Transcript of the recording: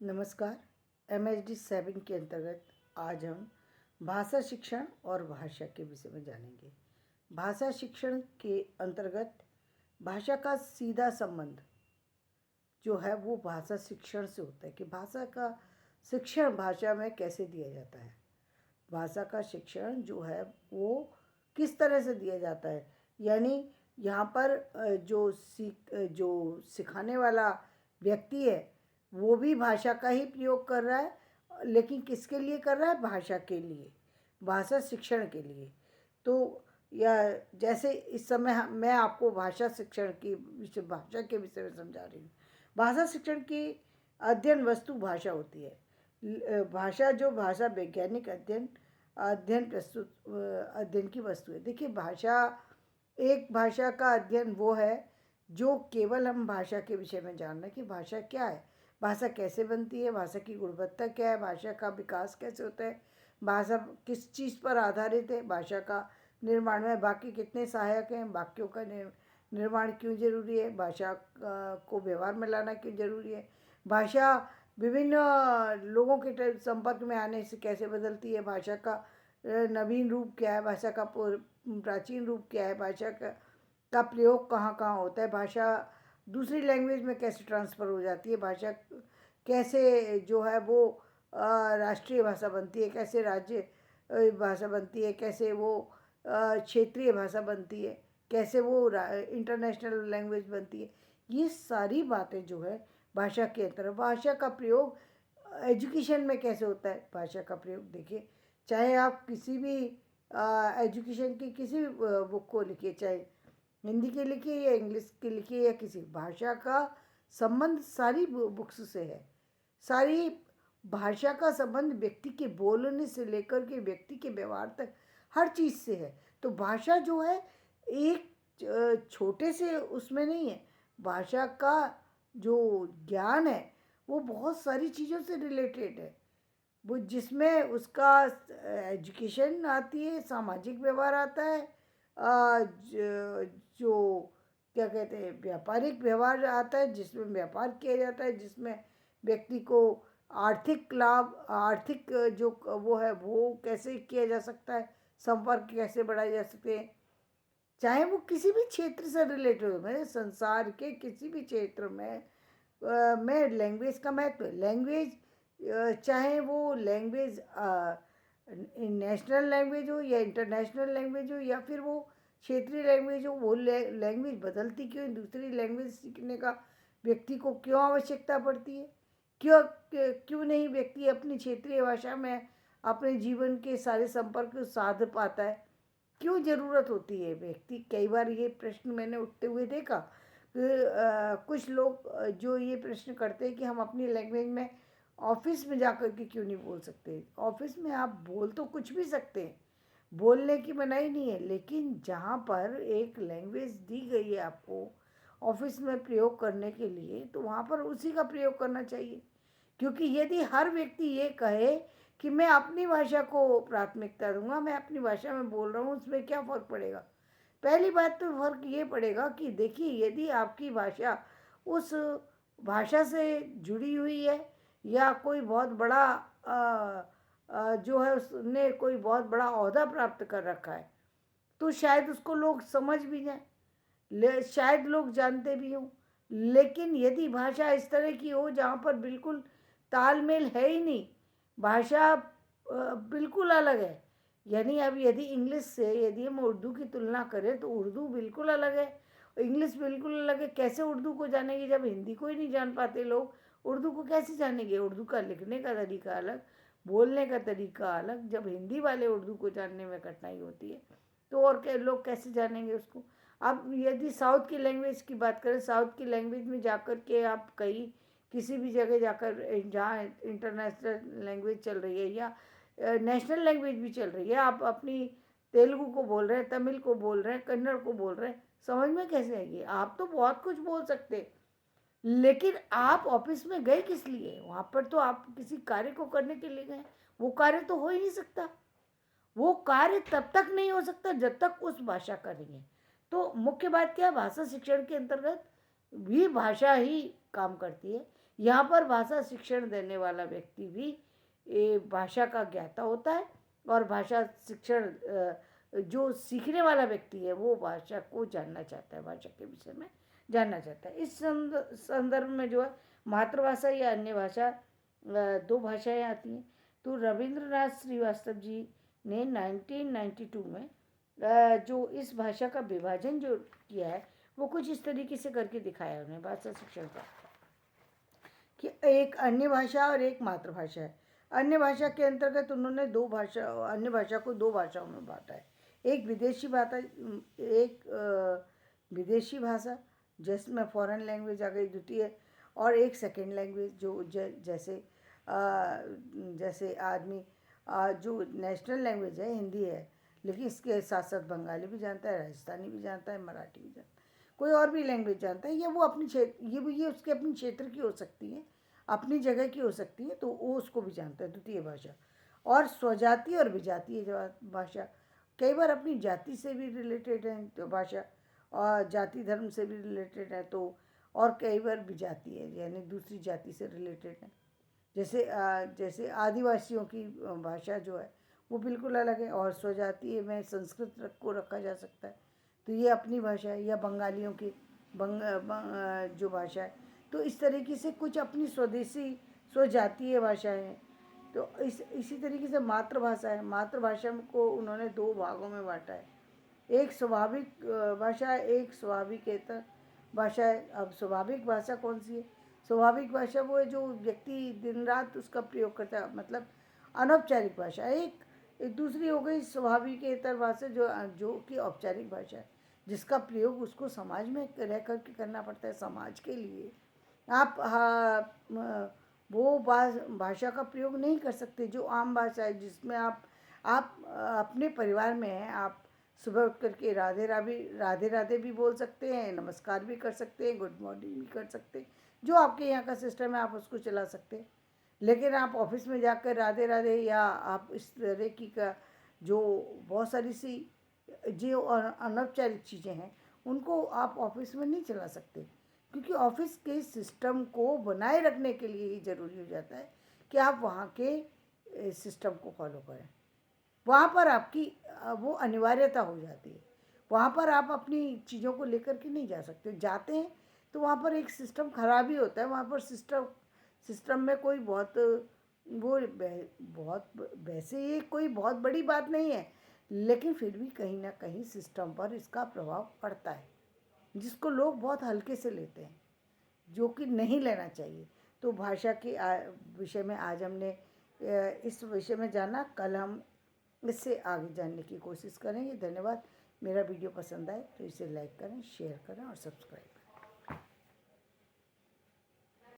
नमस्कार। MHD 7 के अंतर्गत आज हम भाषा शिक्षण और भाषा के विषय में जानेंगे। भाषा शिक्षण के अंतर्गत भाषा का सीधा संबंध जो है वो भाषा शिक्षण से होता है कि भाषा का शिक्षण भाषा में कैसे दिया जाता है। भाषा का शिक्षण जो है वो किस तरह से दिया जाता है, यानी यहाँ पर जो सिखाने वाला व्यक्ति है वो भी भाषा का ही प्रयोग कर रहा है, लेकिन किसके लिए कर रहा है? भाषा के लिए, भाषा शिक्षण के लिए। तो या जैसे इस समय मैं आपको भाषा शिक्षण की भाषा के विषय में समझा रही हूँ। भाषा शिक्षण की अध्ययन वस्तु भाषा होती है। भाषा जो भाषा वैज्ञानिक अध्ययन की वस्तु है। देखिए, भाषा का अध्ययन वो है जो केवल हम भाषा के विषय में जान रहे हैं कि भाषा क्या है, भाषा कैसे बनती है, भाषा की गुणवत्ता क्या है, भाषा का विकास कैसे होता है, भाषा किस चीज़ पर आधारित है, भाषा का निर्माण में वाक्य कितने सहायक हैं, वाक्यों का निर्माण क्यों जरूरी है, भाषा को व्यवहार में लाना क्यों जरूरी है, भाषा विभिन्न लोगों के संपर्क में आने से कैसे बदलती है, भाषा का नवीन रूप क्या है, भाषा का प्राचीन रूप क्या है, भाषा का प्रयोग कहाँ कहाँ होता है, भाषा दूसरी लैंग्वेज में कैसे ट्रांसफ़र हो जाती है, भाषा कैसे जो है वो राष्ट्रीय भाषा बनती है, कैसे राज्य भाषा बनती है, कैसे वो क्षेत्रीय भाषा बनती है, कैसे वो इंटरनेशनल लैंग्वेज बनती है। ये सारी बातें जो है भाषा के अंदर। भाषा का प्रयोग एजुकेशन में कैसे होता है, भाषा का प्रयोग देखिए, चाहे आप किसी भी एजुकेशन की किसी भी बुक को लिखिए, चाहे हिंदी के लिखिए या इंग्लिश के लिखिए या किसी भाषा का संबंध सारी बुक्स से है। सारी भाषा का संबंध व्यक्ति के बोलने से लेकर के व्यक्ति के व्यवहार तक हर चीज़ से है। तो भाषा जो है एक छोटे से उसमें नहीं है। भाषा का जो ज्ञान है वो बहुत सारी चीज़ों से रिलेटेड है, वो जिसमें उसका एजुकेशन आती है, सामाजिक व्यवहार आता है, जो क्या कहते हैं व्यापारिक व्यवहार आता है, जिसमें व्यापार किया जाता है, जिसमें व्यक्ति को आर्थिक लाभ, आर्थिक जो वो है वो कैसे किया जा सकता है, संपर्क कैसे बढ़ाए जा सकते हैं, चाहे वो किसी भी क्षेत्र से रिलेटेड हो। मेरे संसार के किसी भी क्षेत्र में लैंग्वेज का महत्व है। लैंग्वेज चाहे वो लैंग्वेज नेशनल लैंग्वेज हो या इंटरनेशनल लैंग्वेज हो या फिर वो क्षेत्रीय लैंग्वेज हो, वो लैंग्वेज बदलती क्यों है, दूसरी लैंग्वेज सीखने का व्यक्ति को क्यों आवश्यकता पड़ती है, क्यों नहीं व्यक्ति अपनी क्षेत्रीय भाषा में अपने जीवन के सारे संपर्क साध पाता है, क्यों ज़रूरत होती है व्यक्ति। कई बार ये प्रश्न मैंने उठते हुए देखा कि कुछ लोग जो ये प्रश्न करते हैं कि हम अपनी लैंग्वेज में ऑफिस में जाकर के क्यों नहीं बोल सकते। ऑफिस में आप बोल तो कुछ भी सकते हैं, बोलने की मनाही नहीं है, लेकिन जहाँ पर एक लैंग्वेज दी गई है आपको ऑफिस में प्रयोग करने के लिए, तो वहाँ पर उसी का प्रयोग करना चाहिए। क्योंकि यदि हर व्यक्ति ये कहे कि मैं अपनी भाषा को प्राथमिकता दूंगा, मैं अपनी भाषा में बोल रहा हूँ, उसमें क्या फ़र्क पड़ेगा? पहली बात तो फ़र्क ये पड़ेगा कि देखिए, यदि आपकी भाषा उस भाषा से जुड़ी हुई है या कोई बहुत बड़ा जो है उसने कोई बहुत बड़ा ओहदा प्राप्त कर रखा है, तो शायद उसको लोग समझ भी जाए, शायद लोग जानते भी हों। लेकिन यदि भाषा इस तरह की हो जहाँ पर बिल्कुल तालमेल है ही नहीं, भाषा बिल्कुल अलग है, यानी अब यदि इंग्लिश से यदि हम उर्दू की तुलना करें तो उर्दू बिल्कुल अलग है, इंग्लिश बिल्कुल अलग है। कैसे उर्दू को जानेंगे जब हिंदी को ही नहीं जान पाते लोग, उर्दू को कैसे जानेंगे? उर्दू का लिखने का तरीका अलग, बोलने का तरीका अलग। जब हिंदी वाले उर्दू को जानने में कठिनाई होती है तो और लोग कैसे जानेंगे उसको। अब यदि साउथ की लैंग्वेज की बात करें, साउथ की लैंग्वेज में जाकर के आप कहीं किसी भी जगह जाकर जहाँ इंटरनेशनल लैंग्वेज चल रही है या नेशनल लैंग्वेज भी चल रही है, आप अपनी तेलुगु को बोल रहे हैं, तमिल को बोल रहे हैं, कन्नड़ को बोल रहे हैं, समझ में कैसे आएगी? आप तो बहुत कुछ बोल सकते हैं, लेकिन आप ऑफिस में गए किस लिए? वहाँ पर तो आप किसी कार्य को करने के लिए गए, वो कार्य तो हो ही नहीं सकता। वो कार्य तब तक नहीं हो सकता जब तक उस भाषा का नहीं है। तो मुख्य बात क्या है, भाषा शिक्षण के अंतर्गत भी भाषा ही काम करती है यहाँ पर भाषा शिक्षण देने वाला व्यक्ति भी भाषा का ज्ञाता होता है, और भाषा शिक्षण जो सीखने वाला व्यक्ति है वो भाषा को जानना चाहता है, भाषा के विषय में जानना चाहता है। इस संदर्भ में जो है मातृभाषा या अन्य भाषा, दो भाषाएं आती हैं। तो रविंद्रनाथ श्रीवास्तव जी ने 1992 में जो इस भाषा का विभाजन जो किया है वो कुछ इस तरीके से करके दिखाया उन्हें भाषा शिक्षण का, कि एक अन्य भाषा और एक मातृभाषा है। अन्य भाषा के अंतर्गत उन्होंने अन्य भाषा को दो भाषाओं में बांटा है। एक विदेशी भाषा जिसमें फॉरेन लैंग्वेज आ गई द्वितीय, और एक सेकेंड लैंग्वेज जो जैसे आदमी जो नेशनल लैंग्वेज है हिंदी है, लेकिन इसके साथ साथ बंगाली भी जानता है, राजस्थानी भी जानता है, मराठी भी जानता है, कोई और भी लैंग्वेज जानता है, या वो अपनी क्षेत्र ये उसके अपने क्षेत्र की हो सकती है, अपनी जगह की हो सकती है, तो वो उसको भी जानता है द्वितीय भाषा। और स्वजातीय और विजातीय भाषा, कई बार अपनी जाति से भी रिलेटेड है तो भाषा, और जाति धर्म से भी रिलेटेड है, तो और कई बार विजातीय है यानी दूसरी जाति से रिलेटेड है। जैसे आदिवासियों की भाषा जो है वो बिल्कुल अलग है, और स्वजातीय में संस्कृत को रखा जा सकता है, तो ये अपनी भाषा है। या बंगालियों की जो भाषा है, तो इस तरीके से कुछ अपनी स्वदेशी स्वजातीय भाषाएं हैं। तो इसी तरीके से मातृभाषा है। मातृभाषा को उन्होंने दो भागों में बांटा है, एक स्वाभाविक भाषा है, एक स्वाभाविकेतर भाषा है। अब स्वाभाविक भाषा कौन सी है? स्वाभाविक भाषा वो है जो व्यक्ति दिन रात उसका प्रयोग करता है, मतलब अनौपचारिक भाषा। एक दूसरी हो गई स्वाभाविकेतर भाषा जो कि औपचारिक भाषा है, जिसका प्रयोग उसको समाज में रह कर के करना पड़ता है, समाज के लिए। आप वो भाषा का प्रयोग नहीं कर सकते जो आम भाषा है, जिसमें आप अपने परिवार में हैं, आप सुबह उठ करके राधे राधे भी बोल सकते हैं, नमस्कार भी कर सकते हैं, गुड मॉर्निंग भी कर सकते हैं, जो आपके यहाँ का सिस्टम है आप उसको चला सकते हैं। लेकिन आप ऑफिस में जाकर राधे राधे, या आप इस तरह की का जो बहुत सारी सी जो अनौपचारिक चीज़ें हैं उनको आप ऑफिस में नहीं चला सकते, क्योंकि ऑफिस के सिस्टम को बनाए रखने के लिए ही ज़रूरी हो जाता है कि आप वहाँ के सिस्टम को फॉलो करें। वहाँ पर आपकी वो अनिवार्यता हो जाती है। वहाँ पर आप अपनी चीज़ों को लेकर के नहीं जा सकते, जाते हैं तो वहाँ पर एक सिस्टम खराब ही होता है। वहाँ पर सिस्टम में कोई बहुत वैसे ये कोई बहुत बड़ी बात नहीं है, लेकिन फिर भी कहीं ना कहीं सिस्टम पर इसका प्रभाव पड़ता है, जिसको लोग बहुत हल्के से लेते हैं, जो कि नहीं लेना चाहिए। तो भाषा के विषय में आज हमने इस विषय में जाना। कल हम इससे आगे जानने की कोशिश करेंगे। धन्यवाद। मेरा वीडियो पसंद आए तो इसे लाइक करें, शेयर करें और सब्सक्राइब करें।